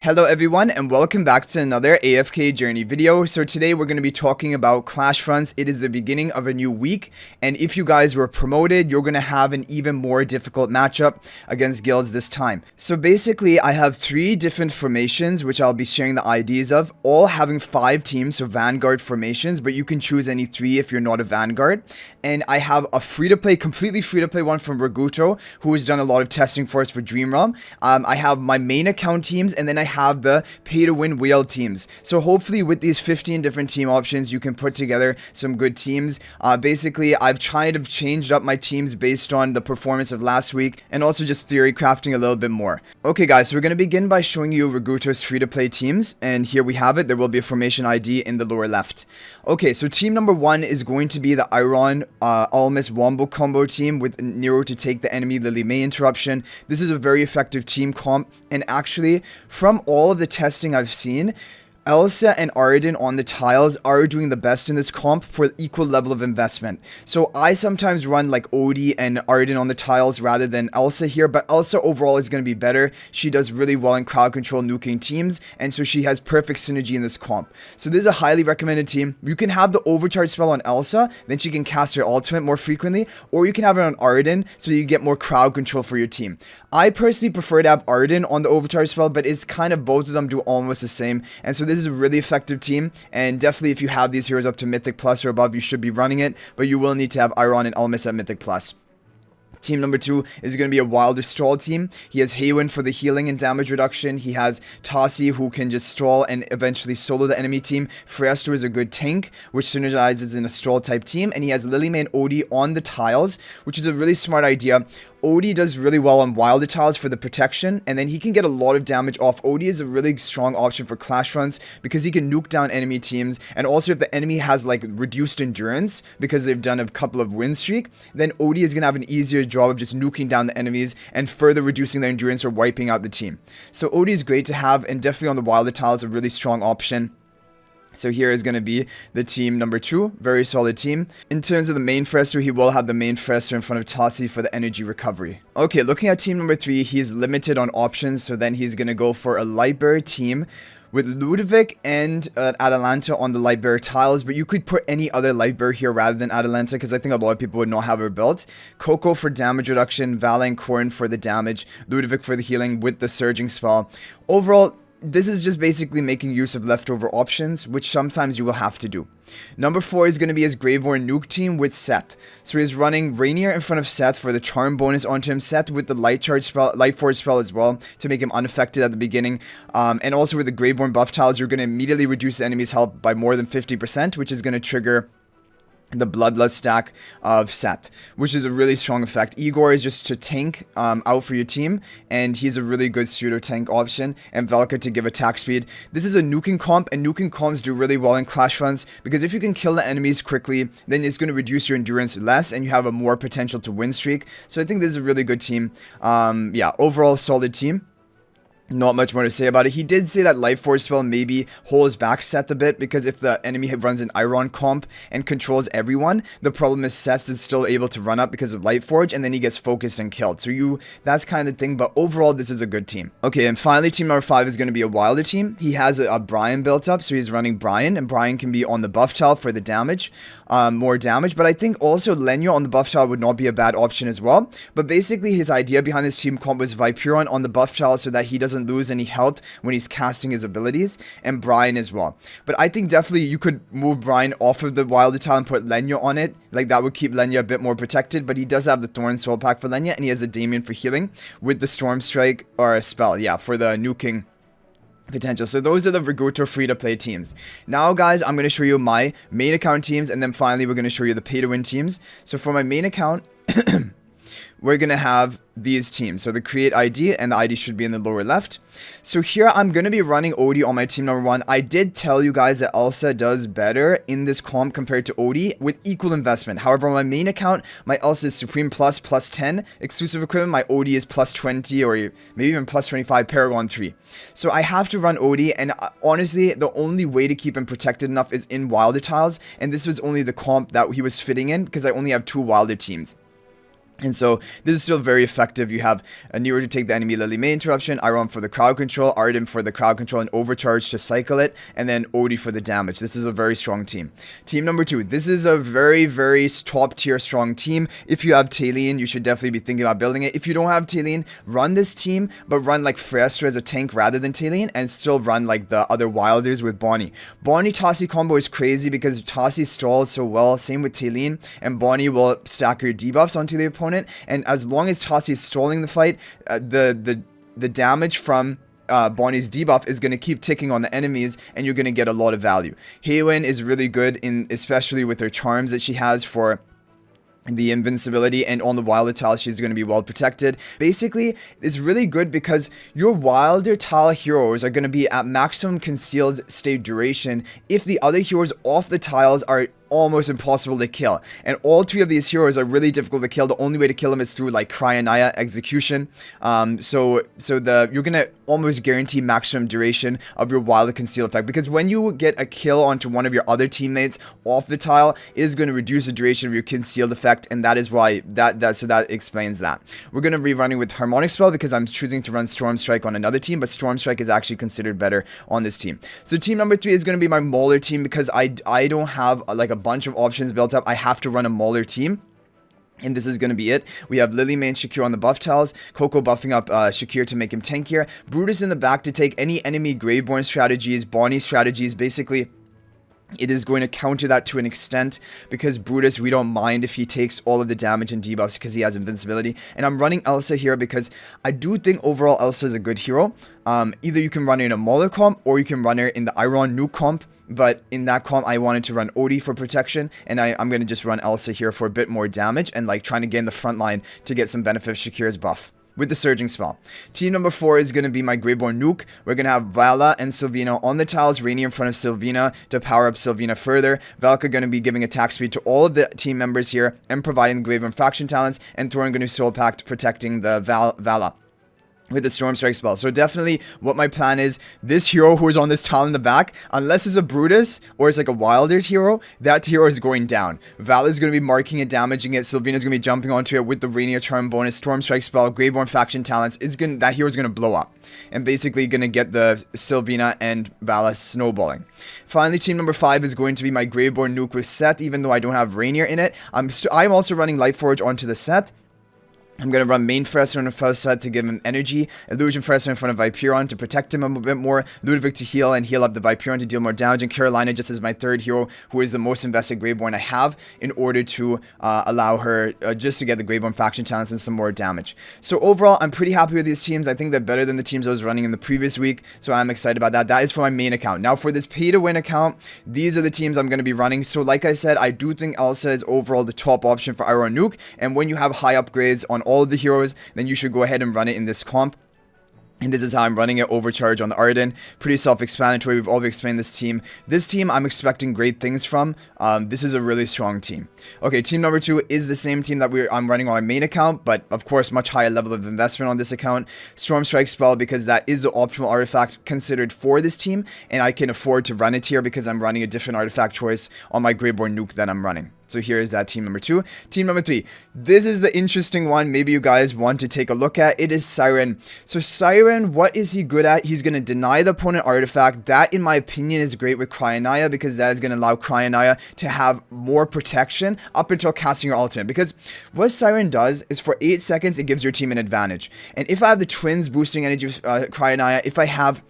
Hello everyone and welcome back to another AFK journey video. So today we're going to be talking about Clash Fronts. It is the beginning of a new week, and if you guys were promoted, you're going to have an even more difficult matchup against guilds this time. So basically I have 3 different formations which I'll be sharing the IDs of, all having 5 teams, so Vanguard formations, but you can choose any 3 if you're not a Vanguard. And I have a free-to-play, completely free-to-play one from Raguto, who has done a lot of testing for us for Dream Realm. I have my main account teams, and then I have the pay-to-win whale teams. So hopefully with these 15 different team options, you can put together some good teams. Basically, I've tried to change up my teams based on the performance of last week, and also just theory crafting a little bit more. Okay guys, so we're going to begin by showing you Raguto's free-to-play teams, and here we have it. There will be a formation ID in the lower left. Okay, so team number 1 is going to be the Iron Almas Wombo combo team with Nero to take the enemy Lily May interruption. This is a very effective team comp, and actually from all of the testing I've seen, Elsa and Arden on the tiles are doing the best in this comp for equal level of investment. So I sometimes run like Odie and Arden on the tiles rather than Elsa here, but Elsa overall is going to be better. She does really well in crowd control nuking teams, and so she has perfect synergy in this comp. So this is a highly recommended team. You can have the overcharge spell on Elsa, then she can cast her ultimate more frequently, or you can have it on Arden so you get more crowd control for your team. I personally prefer to have Arden on the overcharge spell, but it's kind of both of them do almost the same, and so this is a really effective team, and definitely if you have these heroes up to Mythic Plus or above, you should be running it, but you will need to have Iron and Almas at Mythic Plus. Team number 2 is going to be a Wilder Stall team. He has Haywin for the healing and damage reduction. He has Tassi, who can just stall and eventually solo the enemy team. Fresto is a good tank, which synergizes in a stall type team. And he has Lilymay and Odie on the tiles, which is a really smart idea. Odie does really well on Wilder tiles for the protection, and then he can get a lot of damage off. Odie is a really strong option for Clash Fronts because he can nuke down enemy teams, and also if the enemy has like reduced endurance because they've done a couple of win streak, then Odie is going to have an easier job of just nuking down the enemies and further reducing their endurance or wiping out the team. So Odie is great to have, and definitely on the Wilder tiles a really strong option. So here is going to be the team number 2, very solid team. In terms of the main Fresto, he will have the main Fresto in front of Tassi for the energy recovery. Okay, looking at team number 3, he's limited on options, so then he's going to go for a Lightbearer team with Ludovic and Atalanta on the Lightbearer tiles, but you could put any other Lightbearer here rather than Atalanta because I think a lot of people would not have her built. Coco for damage reduction, Vala and Corrin for the damage, Ludovic for the healing with the surging spell. Overall, this is just basically making use of leftover options, which sometimes you will have to do. Number 4 is going to be his Graveborn Nuke team with Seth. So he's running Rainier in front of Seth for the charm bonus onto him, Seth with the Light Forge spell as well to make him unaffected at the beginning. And also with the Graveborn buff tiles, you're going to immediately reduce the enemy's health by more than 50%, which is going to trigger the Bloodlust stack of Seth, which is a really strong effect. Igor is just to tank out for your team, and he's a really good pseudo tank option, and Velka to give attack speed. This is a nuking comp, and nuking comps do really well in Clash Fronts because if you can kill the enemies quickly, then it's going to reduce your endurance less, and you have a more potential to win streak. So I think this is a really good team. Yeah, overall solid team. Not much more to say about it. He did say that Life Force spell maybe holds back Seth a bit because if the enemy runs an Iron comp and controls everyone, the problem is Seth is still able to run up because of Light Forge, and then he gets focused and killed. So that's kind of the thing, but overall this is a good team. Okay, and finally team number 5 is going to be a Wilder team. He has a Brian built up, so he's running Brian, and Brian can be on the buff tile for the damage, more damage, but I think also Lenya on the buff tile would not be a bad option as well. But basically his idea behind this team comp was Viperon on the buff tile so that he doesn't lose any health when he's casting his abilities, and Brian as well. But I think definitely you could move Brian off of the Wilder tile and put Lenya on it. Like that would keep Lenya a bit more protected, but he does have the Thorn Soul Pack for Lenya, and he has a Damien for healing with the Storm Strike or a spell, yeah, for the nuking potential. So those are the Raguto free-to-play teams. Now guys, I'm going to show you my main account teams, and then finally we're going to show you the pay-to-win teams. So for my main account we're going to have these teams. So the create ID, and the ID should be in the lower left. So here I'm going to be running Odie on my team number 1. I did tell you guys that Elsa does better in this comp compared to Odie with equal investment. However, on my main account, my Elsa is Supreme Plus, plus 10 exclusive equipment. My Odie is plus 20 or maybe even plus 25 Paragon 3. So I have to run Odie, and honestly, the only way to keep him protected enough is in Wilder tiles, and this was only the comp that he was fitting in because I only have 2 Wilder teams. And so this is still very effective. You have a Nero to take the enemy Lily May interruption, Iron for the crowd control, Arden for the crowd control and overcharge to cycle it, and then Odie for the damage. This is a very strong team. Team number 2. This is a very, very top tier strong team. If you have Talene, you should definitely be thinking about building it. If you don't have Talene, run this team, but run like Frester as a tank rather than Talene, and still run like the other Wilders with Bonnie. Bonnie Tassi combo is crazy because Tassi stalls so well. Same with Talene, and Bonnie will stack your debuffs onto the opponent. And as long as Tassi is stalling the fight, the damage from Bonnie's debuff is going to keep ticking on the enemies, and you're going to get a lot of value. Haywin is really good, especially with her charms that she has for the invincibility, and on the wilder tile she's going to be well protected. Basically, it's really good because your wilder tile heroes are going to be at maximum concealed state duration if the other heroes off the tiles are almost impossible to kill. And all 3 of these heroes are really difficult to kill. The only way to kill them is through like Cryanaya execution. So you're gonna almost guarantee maximum duration of your wilder conceal effect, because when you get a kill onto one of your other teammates off the tile, it is going to reduce the duration of your concealed effect, and that is why that explains that. We're gonna be running with Harmonic Spell because I'm choosing to run Storm Strike on another team, but Storm Strike is actually considered better on this team. So team number 3 is going to be my Mauler team because I don't have like a bunch of options built up. I have to run a Mauler team, and this is going to be it. We have Lily May and Shakir on the buff tiles, Coco buffing up Shakir to make him tankier, Brutus in the back to take any enemy Graveborn strategies, Bonnie strategies. Basically, it is going to counter that to an extent because Brutus, we don't mind if he takes all of the damage and debuffs because he has invincibility. And I'm running Elsa here because I do think overall Elsa is a good hero. Either you can run her in a Mauler comp or you can run her in the Iron Nuke comp. But in that comp, I wanted to run Odie for protection, and I'm going to just run Elsa here for a bit more damage and like trying to get in the front line to get some benefit of Shakir's buff with the Surging Spell. Team number 4 is going to be my Graveborn Nuke. We're going to have Vala and Sylvina on the tiles, Rainier in front of Sylvina to power up Sylvina further. Valka going to be giving attack speed to all of the team members here and providing Graveborn faction talents, and Thorin going to be Soul Pact protecting the Vala with the Storm Strike spell. So definitely what my plan is, this hero who is on this tile in the back, unless it's a Brutus or it's like a Wilder hero, that hero is going down. Val is going to be marking it, damaging it. Sylvina is going to be jumping onto it with the Rainier charm bonus, Storm Strike spell, Graveborn faction talents. That hero is going to blow up and basically going to get the Sylvina and Vala snowballing. Finally, team number 5 is going to be my Graveborn Nuke with Seth, even though I don't have Rainier in it. I'm also running Lightforge onto the Seth. I'm going to run main Frester on the first set to give him energy, Illusion Frester in front of Viperon to protect him a bit more, Ludovic to heal and heal up the Viperon to deal more damage, and Carolina just as my third hero, who is the most invested Graveborn I have, in order to allow her just to get the Graveborn faction talents and some more damage. So overall, I'm pretty happy with these teams. I think they're better than the teams I was running in the previous week, so I'm excited about that. That is for my main account. Now for this pay-to-win account, these are the teams I'm going to be running. So like I said, I do think Elsa is overall the top option for Iron Nuke, and when you have high upgrades on all of the heroes, then you should go ahead and run it in this comp. And this is how I'm running it, overcharge on the Arden. Pretty self-explanatory. We've already explained this team. This team, I'm expecting great things from. This is a really strong team. Okay, team number 2 is the same team that I'm running on my main account, but of course, much higher level of investment on this account. Storm Strike spell, because that is the optimal artifact considered for this team, and I can afford to run it here because I'm running a different artifact choice on my Graveborn Nuke that I'm running. So here is that team number 2. Team number 3. This is the interesting one. Maybe you guys want to take a look at. It is Siren. So Siren, what is he good at? He's going to deny the opponent artifact. That, in my opinion, is great with Cryanaya, because that is going to allow Cryanaya to have more protection up until casting your ultimate. Because what Siren does is for 8 seconds, it gives your team an advantage. And if I have the twins boosting energy of Cryanaya, if I have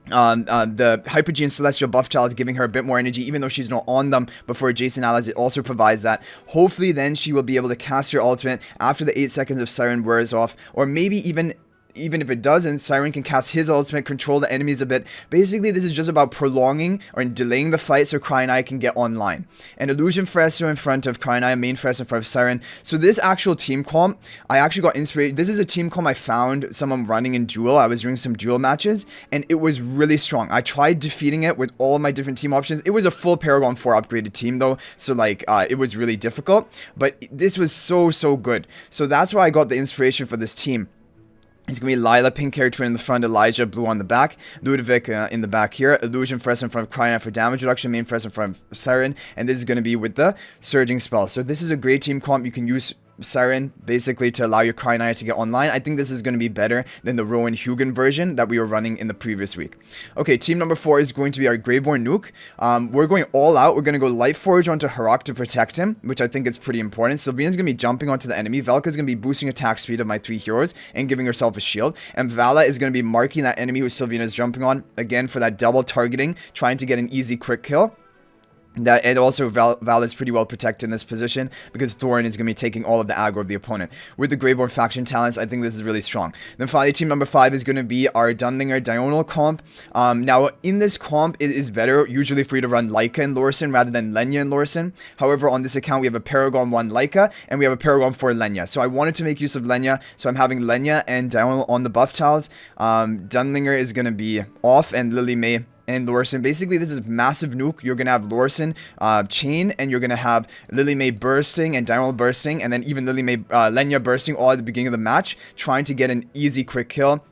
the Hypergene Celestial buff child giving her a bit more energy, even though she's not on them, but for adjacent allies it also provides that. Hopefully then she will be able to cast her ultimate after the 8 seconds of Siren wears off, or maybe even if it doesn't, Siren can cast his ultimate, control the enemies a bit. Basically, this is just about prolonging or delaying the fight so Cryanaya can get online. And Illusion Frester in front of Cryanaya, main Frester in front of Siren. So this actual team comp, I actually got inspired. This is a team comp I found someone running in duel. I was doing some duel matches, and it was really strong. I tried defeating it with all of my different team options. It was a full Paragon 4 upgraded team though, so like, it was really difficult. But this was so good. So that's where I got the inspiration for this team. It's going to be Lila, pink hair twin in the front, Elijah, blue on the back, Ludovic in the back here, Illusion Frester in front of Cryanaya for damage reduction, main Frester in front of Siren, and this is going to be with the Surging spell. So this is a great team comp. You can use Siren, basically to allow your Cry Knight to get online. I think this is going to be better than the Rowan Hugin version that we were running in the previous week. Okay, team number 4 is going to be our Greyborn Nuke. We're going all out. We're going to go Light Forge onto Harak to protect him, which I think is pretty important. Sylviana's going to be jumping onto the enemy. Velka's going to be boosting attack speed of my 3 heroes and giving herself a shield. And Vala is going to be marking that enemy who Sylviana is jumping on, again, for that double targeting, trying to get an easy quick kill. And also Val is pretty well protected in this position because Thorin is going to be taking all of the aggro of the opponent. With the Greyborn faction talents, I think this is really strong. Then finally, team number 5 is going to be our Dunlinger Diurnal comp. Now, in this comp, it is better usually for you to run Leica and Lorsen rather than Lenya and Lorsen. However, on this account, we have a Paragon 1 Leica and we have a Paragon 4 Lenya. So I wanted to make use of Lenya, so I'm having Lenya and Diurnal on the buff tiles. Dunlinger is going to be off and Lily May and Lorsen. Basically, this is massive nuke. You're going to have Lorsen chain, and you're going to have Lily May bursting and Diurnal bursting, and then even Lily May Lenya bursting all at the beginning of the match, trying to get an easy quick kill.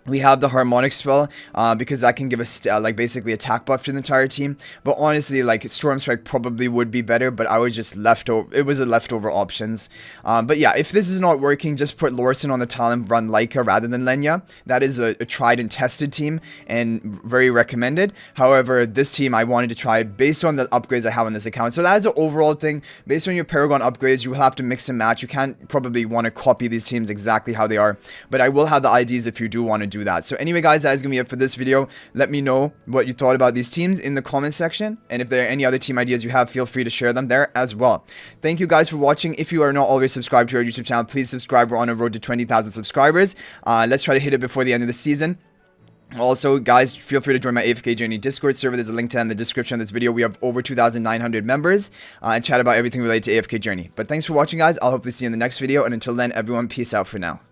We have the Harmonic spell, because that can give us, like, basically attack buff to the entire team. But honestly, like, Storm Strike probably would be better, but I was just leftover. It was a leftover options. But yeah, if this is not working, just put Lorsen on the talent, run Leica rather than Lenya. That is a tried and tested team, and very recommended. However, this team I wanted to try based on the upgrades I have on this account. So that is an overall thing. Based on your Paragon upgrades, you will have to mix and match. You can't probably want to copy these teams exactly how they are. But I will have the IDs if you do want to do that. So anyway, guys, that is gonna be it for this video. Let me know what you thought about these teams in the comment section, and if there are any other team ideas you have, feel free to share them there as well. Thank you guys for watching. If you are not already subscribed to our YouTube channel, please subscribe. We're on a road to 20,000 subscribers. Let's try to hit it before the end of the season. Also, guys, feel free to join my AFK Journey Discord server. There's a link to that in the description of this video. We have over 2,900 members and chat about everything related to AFK Journey. But thanks for watching, guys. I'll hopefully see you in the next video, and until then, everyone, peace out for now.